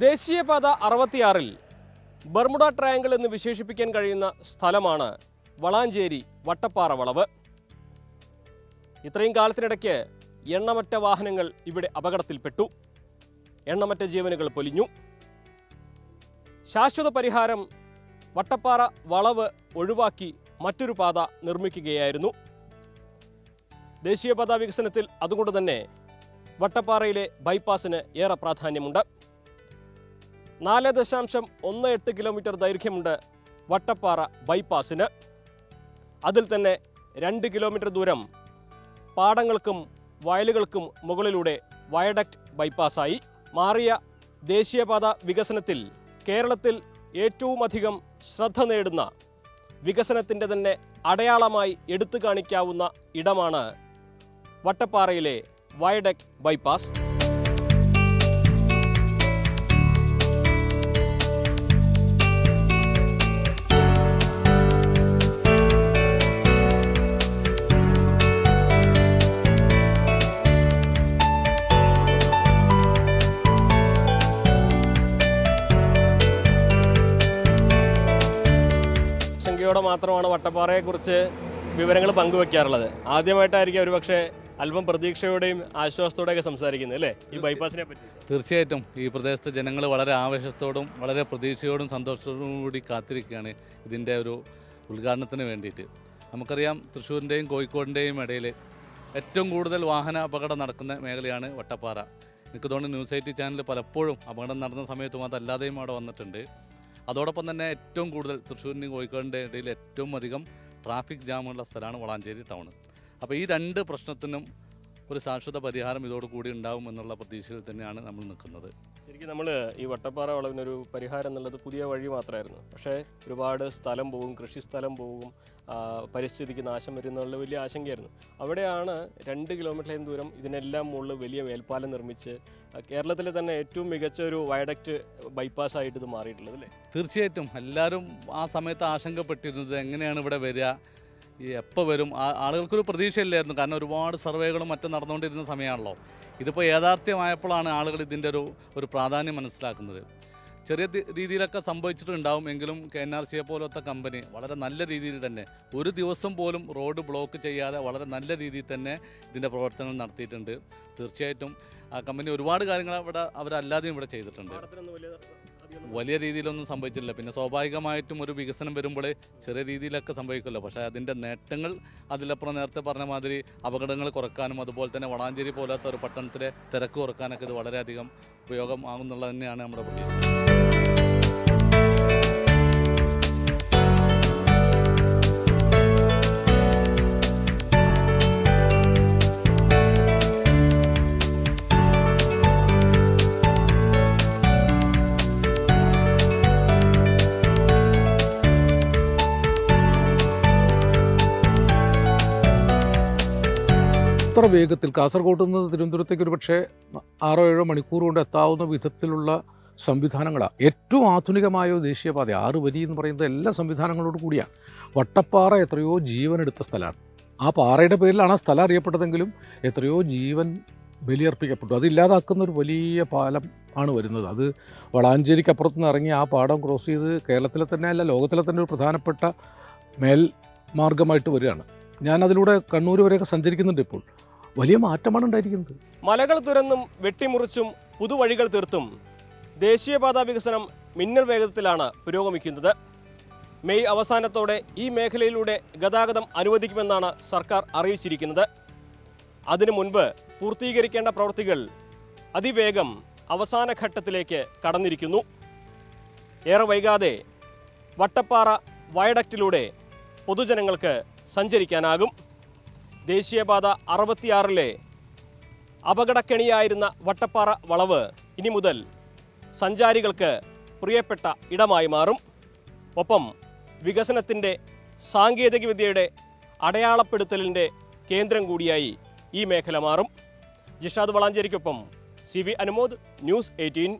ദേശീയപാത 66-ൽ Bermuda triangle എന്ന് വിശേഷിപ്പിക്കാൻ കഴിയുന്ന സ്ഥലമാണ് വളാഞ്ചേരി വട്ടപ്പാറ വളവ്. ഇത്രയും കാലത്തിനിടയ്ക്ക് എണ്ണമറ്റ വാഹനങ്ങൾ ഇവിടെ അപകടത്തിൽപ്പെട്ടു. എണ്ണമറ്റ ജീവനുകൾ പൊലിഞ്ഞു. ശാശ്വത പരിഹാരം വട്ടപ്പാറ വളവ് ഒഴിവാക്കി മറ്റൊരു പാത നിർമ്മിക്കുകയായിരുന്നു. ദേശീയപാത വികസനത്തിൽ അതുകൊണ്ട് തന്നെ വട്ടപ്പാറയിലെ ബൈപ്പാസിന് ഏറെ പ്രാധാന്യമുണ്ട്. 4.18 കിലോമീറ്റർ ദൈർഘ്യമുണ്ട് വട്ടപ്പാറ ബൈപ്പാസിന്. അതിൽ തന്നെ 2 കിലോമീറ്റർ ദൂരം പാടങ്ങൾക്കും വയലുകൾക്കും മുകളിലൂടെ വയഡക്റ്റ് ബൈപ്പാസായി. മാറിയ ദേശീയപാത വികസനത്തിൽ കേരളത്തിൽ ഏറ്റവും അധികം ശ്രദ്ധ നേടുന്ന വികസനത്തിൻ്റെ തന്നെ അടയാളമായി എടുത്തു കാണിക്കാവുന്ന ഇടമാണ് വട്ടപ്പാറയിലെ വയഡക്റ്റ് ബൈപ്പാസ്. യോടെ മാത്രമാണ് വട്ടപ്പാറയെക്കുറിച്ച് വിവരങ്ങൾ പങ്കുവെക്കാറുള്ളത്. ആദ്യമായിട്ടായിരിക്കും ഒരുപക്ഷെ അല്പം പ്രതീക്ഷയോടെയും ആശ്വാസത്തോടെയൊക്കെ സംസാരിക്കുന്നത് അല്ലേ ഈ ബൈപ്പാസിനെ പറ്റി? തീർച്ചയായിട്ടും ഈ പ്രദേശത്തെ ജനങ്ങൾ വളരെ ആവേശത്തോടും വളരെ പ്രതീക്ഷയോടും സന്തോഷത്തോടും കൂടി കാത്തിരിക്കുകയാണ് ഇതിൻ്റെ ഒരു ഉദ്ഘാടനത്തിന് വേണ്ടിയിട്ട്. നമുക്കറിയാം തൃശ്ശൂരിൻ്റെയും കോഴിക്കോടിൻ്റെയും ഇടയിൽ ഏറ്റവും കൂടുതൽ വാഹന അപകടം നടക്കുന്ന മേഖലയാണ് വട്ടപ്പാറ. എനിക്ക് തോന്നുന്നു ന്യൂസ് 8 ചാനൽ പലപ്പോഴും അപകടം നടന്ന സമയത്തും അതല്ലാതെയും അവിടെ വന്നിട്ടുണ്ട്. അതോടൊപ്പം തന്നെ ഏറ്റവും കൂടുതൽ തൃശ്ശൂരിൻ്റെയും കോഴിക്കോടിൻ്റെ ഇടയിൽ ഏറ്റവും അധികം ട്രാഫിക് ജാമുള്ള സ്ഥലമാണ് വളാഞ്ചേരി ടൗൺ. അപ്പോൾ ഈ 2 പ്രശ്നത്തിനും ഒരു ശാശ്വത പരിഹാരം ഇതോടുകൂടി ഉണ്ടാവും എന്നുള്ള പ്രതീക്ഷയിൽ തന്നെയാണ് നമ്മൾ നിൽക്കുന്നത്. ശരിക്കും നമ്മൾ ഈ വട്ടപ്പാറ വളവിനൊരു പരിഹാരം എന്നുള്ളത് പുതിയ വഴി മാത്രമായിരുന്നു. പക്ഷേ ഒരുപാട് സ്ഥലം പോകും, കൃഷിസ്ഥലം പോകും, പരിസ്ഥിതിക്ക് നാശം വരുന്നുള്ള വലിയ ആശങ്കയായിരുന്നു. അവിടെയാണ് 2 കിലോമീറ്ററിലും ദൂരം ഇതിനെല്ലാം മുകളിൽ വലിയ മേൽപ്പാലം നിർമ്മിച്ച് കേരളത്തിലെ തന്നെ ഏറ്റവും മികച്ച ഒരു വയഡക്റ്റ് ബൈപ്പാസ് ആയിട്ട് ഇത് മാറിയിട്ടുള്ളത് അല്ലേ? തീർച്ചയായിട്ടും എല്ലാവരും ആ സമയത്ത് ആശങ്കപ്പെട്ടിരുന്നത് എങ്ങനെയാണ് ഇവിടെ വരിക, എപ്പോൾ വരും, ആളുകൾക്കൊരു പ്രതീക്ഷയില്ലായിരുന്നു. കാരണം ഒരുപാട് സർവേകളും മറ്റും നടന്നുകൊണ്ടിരുന്ന സമയമാണല്ലോ. ഇതിപ്പോൾ യാഥാർത്ഥ്യമായപ്പോഴാണ് ആളുകൾ ഇതിൻ്റെ ഒരു പ്രാധാന്യം മനസ്സിലാക്കുന്നത്. ചെറിയ രീതിയിലൊക്കെ സംഭവിച്ചിട്ടുണ്ടാവും എങ്കിലും KNRC പോലത്തെ കമ്പനി വളരെ നല്ല രീതിയിൽ തന്നെ ഒരു ദിവസം പോലും റോഡ് ബ്ലോക്ക് ചെയ്യാതെ വളരെ നല്ല രീതിയിൽ തന്നെ ഇതിൻ്റെ പ്രവർത്തനങ്ങൾ നടത്തിയിട്ടുണ്ട്. തീർച്ചയായിട്ടും ആ കമ്പനി ഒരുപാട് കാര്യങ്ങൾ അവരല്ലാതെയും ഇവിടെ ചെയ്തിട്ടുണ്ട്. വലിയ രീതിയിലൊന്നും സംഭവിച്ചില്ല. പിന്നെ സ്വാഭാവികമായിട്ടും ഒരു വികസനം വരുമ്പോൾ ചെറിയ രീതിയിലൊക്കെ സംഭവിക്കുമല്ലോ. പക്ഷേ അതിൻ്റെ നേട്ടങ്ങൾ അതിലപ്പുറം നേരത്തെ പറഞ്ഞ മാതിരി അപകടങ്ങൾ കുറക്കാനും അതുപോലെ തന്നെ വളാഞ്ചേരി പോലത്തെ ഒരു പട്ടണത്തിലെ തിരക്ക് കുറക്കാനൊക്കെ ഇത് വളരെയധികം ഉപയോഗമാകുന്നുള്ളത് തന്നെയാണ് നമ്മുടെ പ്രതീക്ഷ. അത്ര വേഗത്തിൽ കാസർഗോഡ് നിന്ന് തിരുവനന്തപുരത്തേക്ക് ഒരു പക്ഷേ 6-7 മണിക്കൂർ കൊണ്ട് എത്താവുന്ന വിധത്തിലുള്ള സംവിധാനങ്ങളാണ്. ഏറ്റവും ആധുനികമായ ദേശീയപാത 6 വരി എന്ന് പറയുന്നത് എല്ലാ സംവിധാനങ്ങളോട് കൂടിയാണ്. വട്ടപ്പാറ എത്രയോ ജീവനെടുത്ത സ്ഥലമാണ്. ആ പാറയുടെ പേരിലാണ് ആ സ്ഥലം അറിയപ്പെട്ടതെങ്കിലും എത്രയോ ജീവൻ ബലിയർപ്പിക്കപ്പെട്ടു. അതില്ലാതാക്കുന്ന ഒരു വലിയ പാലം ആണ് വരുന്നത്. അത് വളാഞ്ചേരിക്കപ്പുറത്തുനിന്ന് ഇറങ്ങി ആ പാടം ക്രോസ് ചെയ്ത് കേരളത്തിലെ തന്നെ അല്ല ലോകത്തിലെ തന്നെ ഒരു പ്രധാനപ്പെട്ട മേൽമാർഗമായിട്ട് വരികയാണ്. ഞാനതിലൂടെ കണ്ണൂർ വരെയൊക്കെ സഞ്ചരിക്കുന്നുണ്ട്. ഇപ്പോൾ വലിയ മാറ്റമാണ് ഉണ്ടായിരിക്കുന്നത്. മലകൾ തുരന്നും വെട്ടിമുറിച്ചും പുതുവഴികൾ തീർത്തും ദേശീയപാത വികസനം മിന്നൽ വേഗത്തിലാണ് പുരോഗമിക്കുന്നത്. മെയ് അവസാനത്തോടെ ഈ മേഖലയിലൂടെ ഗതാഗതം അനുവദിക്കുമെന്നാണ് സർക്കാർ അറിയിച്ചിരിക്കുന്നത്. അതിനു മുൻപ് പൂർത്തീകരിക്കേണ്ട പ്രവൃത്തികൾ അതിവേഗം അവസാന ഘട്ടത്തിലേക്ക് കടന്നിരിക്കുന്നു. ഏറെ വൈകാതെ വട്ടപ്പാറ വയഡക്റ്റിലൂടെ പൊതുജനങ്ങൾക്ക് സഞ്ചരിക്കാനാകും. ദേശീയപാത 66-ലെ അപകടക്കെണിയായിരുന്ന വട്ടപ്പാറ വളവ് ഇനി മുതൽ സഞ്ചാരികൾക്ക് പ്രിയപ്പെട്ട ഇടമായി മാറും. ഒപ്പം വികസനത്തിൻ്റെ സാങ്കേതികവിദ്യയുടെ അടയാളപ്പെടുത്തലിൻ്റെ കേന്ദ്രം കൂടിയായി ഈ മേഖല മാറും. ജിഷാദ് വളാഞ്ചേരിക്കൊപ്പം CV അനുമോദ്, ന്യൂസ് 18.